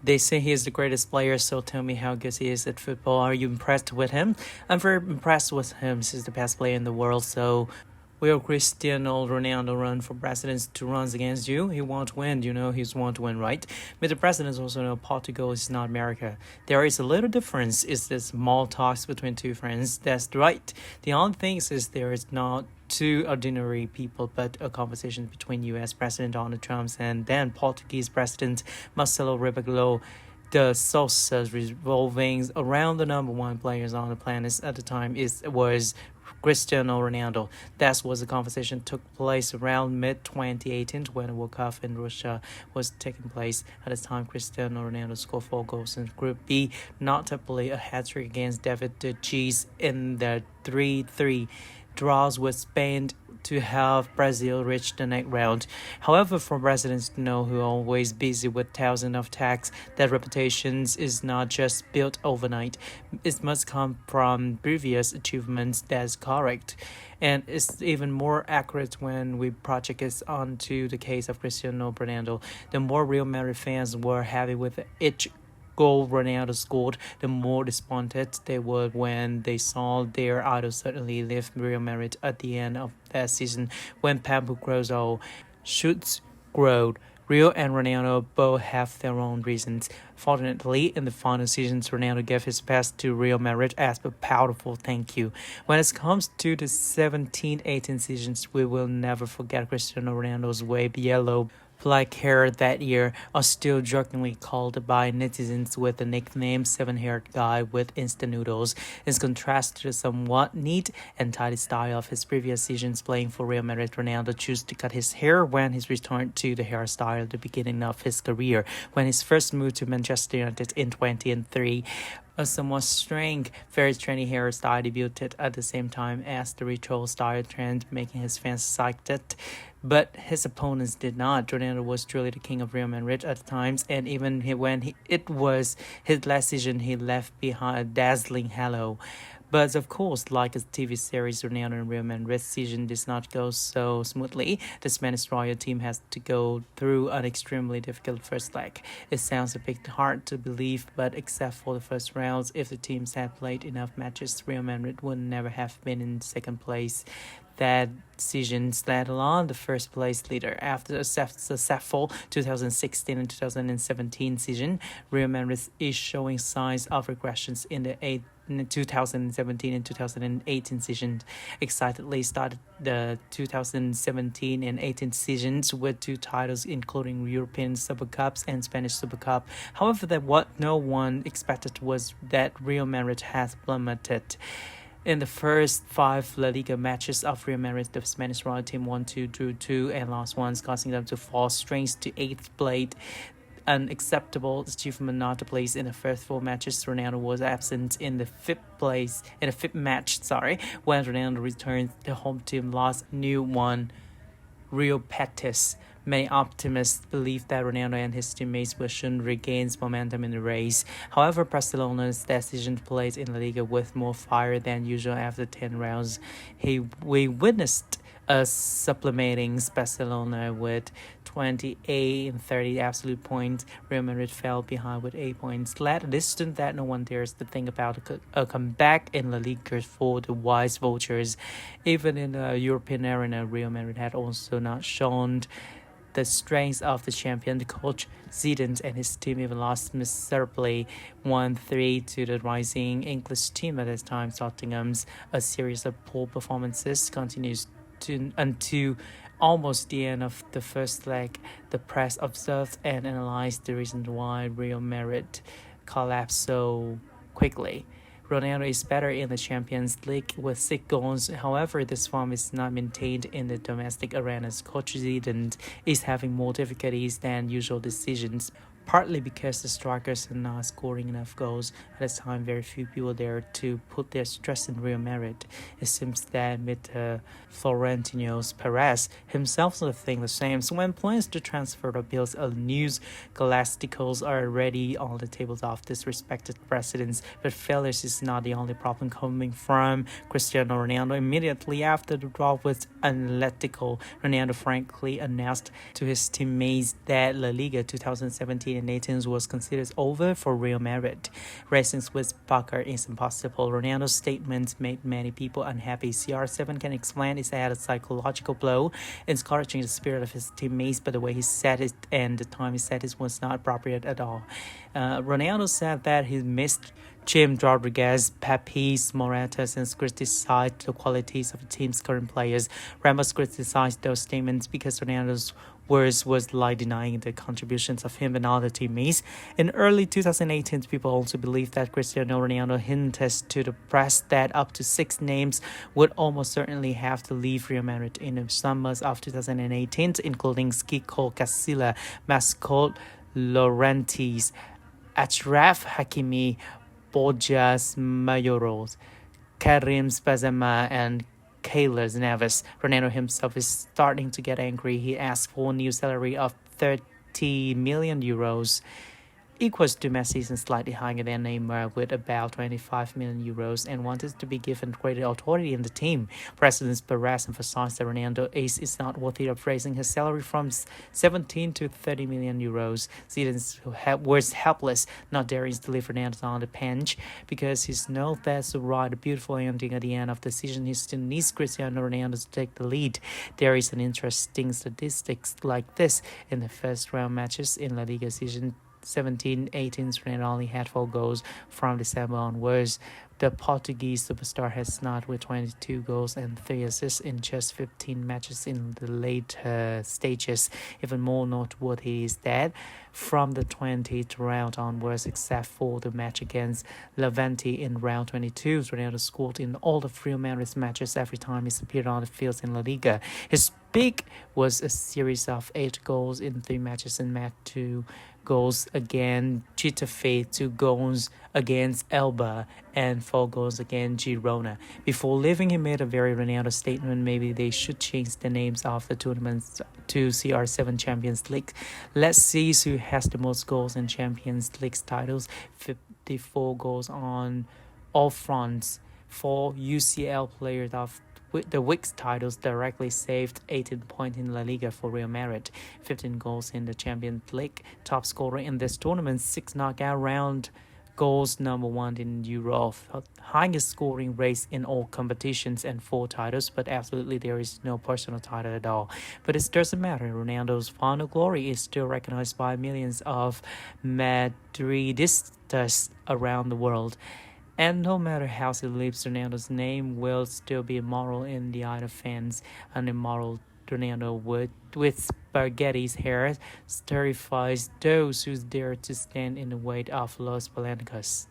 They say he is the greatest player, so tell me how good he is at football. Are you impressed with him? I'm very impressed with him. He's the best player in the world, so will Cristiano Ronaldo run for president to run against you? He won't win, he's won't win, right? But the presidents also know Portugal is not America. There is a little difference. It's the small talks between two friends. That's right. The only thing is there is not two ordinary people, but a conversation between U.S. President Donald Trump and then Portuguese President Marcelo Rebelo. The sauce revolving around the number one players on the planet at the time was Cristiano Ronaldo. That was the conversation took place around mid-2018 when the World Cup in Russia was taking place. At the time, Cristiano Ronaldo scored 4 goals in Group B, notably a hat-trick against David De Gea in the 3-3 draws with Spain to have Brazil reach the next round. However, for residents to know who are always busy with thousands of tags, that reputation is not just built overnight. It must come from previous achievements. That's correct. And it's even more accurate when we project it onto the case of Cristiano Ronaldo. The more Real Madrid fans were happy with each goal Ronaldo scored, the more disappointed they were when they saw their idol suddenly leave Real Madrid at the end of that season when Pablo Grosso shoots growed. Rio and Ronaldo both have their own reasons. Fortunately, in the final seasons, Ronaldo gave his best to Real Madrid as a powerful thank you. When it comes to the 17-18 seasons, we will never forget Cristiano Ronaldo's wave yellow black hair that year are still jokingly called by netizens with the nickname seven-haired guy with instant noodles. In contrast to the somewhat neat and tidy style of his previous seasons playing for Real Madrid, Ronaldo chose to cut his hair when he returned to the hairstyle at the beginning of his career, when his first moved to Manchester United in 2003. A somewhat strange, very trendy hairstyle debuted at the same time as the retro style trend, making his fans excited. But his opponents did not. Ronaldo was truly the king of Real Madrid at times, and even when it was his last season, he left behind a dazzling halo. But of course, like a TV series, Ronaldo and Real Madrid's season did not go so smoothly. The Spanish royal team has to go through an extremely difficult first leg. It sounds a bit hard to believe, but except for the first rounds, if the teams had played enough matches, Real Madrid would never have been in second place that season, let alone the first place leader. After the successful 2016 and 2017 season, Real Madrid is showing signs of regressions in the 2017 and 2018 season. Excitedly started the 2017 and 18 seasons with 2 titles including European Super Cups and Spanish Super Cup. However, that what no one expected was that Real Madrid has plummeted. In the first 5 La Liga matches of Real Madrid, the Spanish royal team won 2, drew 2, and lost 1, causing them to fall straight to 8th place. An acceptable achievement not to place in the first 4 matches. Ronaldo was absent in the 5th match, when Ronaldo returned. The home team lost new one, Real Betis. Many optimists believe that Ronaldo and his teammates will soon regain momentum in the race. However, Barcelona's decision to play in La Liga with more fire than usual after 10 rounds. We witnessed a supplementing Barcelona with 28 and 30 absolute points. Real Madrid fell behind with 8 points. Led a distance that no one dares to think about a comeback in La Liga for the wise vultures. Even in the European arena, Real Madrid had also not shown the strength of the champion. The coach Zidane and his team even lost miserably 1-3 to the rising English team at that time, Tottenham's. A series of poor performances continues until almost the end of the first leg. The press observed and analyzed the reason why Real Madrid collapsed so quickly. Ronaldo is better in the Champions League with 6 goals. However, this form is not maintained in the domestic arenas. Coach Zidane is having more difficulties than usual decisions, partly because the strikers are not scoring enough goals. At this time, very few people there to put their stress in Real Madrid. It seems that Florentino Perez himself sort of think the same. So when plans to transfer the bills of news Galacticos are already on the tables of this respected presidents, but failures is not the only problem coming from Cristiano Ronaldo. Immediately after the draw with Atletico, Ronaldo frankly announced to his teammates that La Liga 2017 2018 was considered over for Real Madrid. Racing with Barca is impossible. Ronaldo's statement made many people unhappy. CR7 can explain it had a psychological blow, encouraging the spirit of his teammates, but the way he said it and the time he said it was not appropriate at all. Ronaldo said that he missed Jim Rodriguez, Pepe, Moratas, and criticized the qualities of the team's current players. Ramos criticized those statements because Ronaldo's words was like denying the contributions of him and other teammates. In early 2018, people also believed that Cristiano Ronaldo hinted to the press that up to 6 names would almost certainly have to leave Real Madrid in the summers of 2018, including Kiko Casilla, Mascot Laurentis, Achraf Hakimi, Borjas Mayoros, Karim Benzema, and Keylor Navas. Ronaldo himself is starting to get angry. He asked for a new salary of 30 million euros, equals to Messi and slightly higher than Neymar with about 25 million euros, and wanted to be given greater authority in the team. President Perez emphasized that Ronaldo is not worthy of raising his salary from 17 to 30 million euros. Zidane was helpless, not daring to leave Ronaldo on the bench because he knows that's the right, beautiful ending at the end of the season. He still needs Cristiano Ronaldo to take the lead. There is an interesting statistics like this in the first round matches in La Liga season 17-18, Ronaldo only had 4 goals from December onwards. The Portuguese superstar has not with 22 goals and 3 assists in just 15 matches in the later stages. Even more noteworthy is that from the 20th round onwards, except for the match against Levante in round 22, Ronaldo scored in all of Real Madrid's matches every time he appeared on the field in La Liga. His peak was a series of 8 goals in 3 matches and match 2 goals against Getafe, 2 goals against Elba, and 4 goals against Girona. Before leaving, he made a very Ronaldo statement. Maybe they should change the names of the tournaments to CR7 Champions League. Let's see who has the most goals in Champions League titles. 54 goals on all fronts. 4 UCL players of the week's titles directly saved 18 points in La Liga for Real Madrid, 15 goals in the Champions League. Top scorer in this tournament, 6 knockout round goals, number 1 in Europe, highest scoring race in all competitions, and 4 titles, but absolutely there is no personal title at all. But it doesn't matter. Ronaldo's final glory is still recognized by millions of Madridistas around the world. And no matter how he leaves, Ronaldo's name will still be immoral in the eye of fans. An immoral Ronaldo with spaghetti's hair terrifies those who dare to stand in the way of Los Blancos.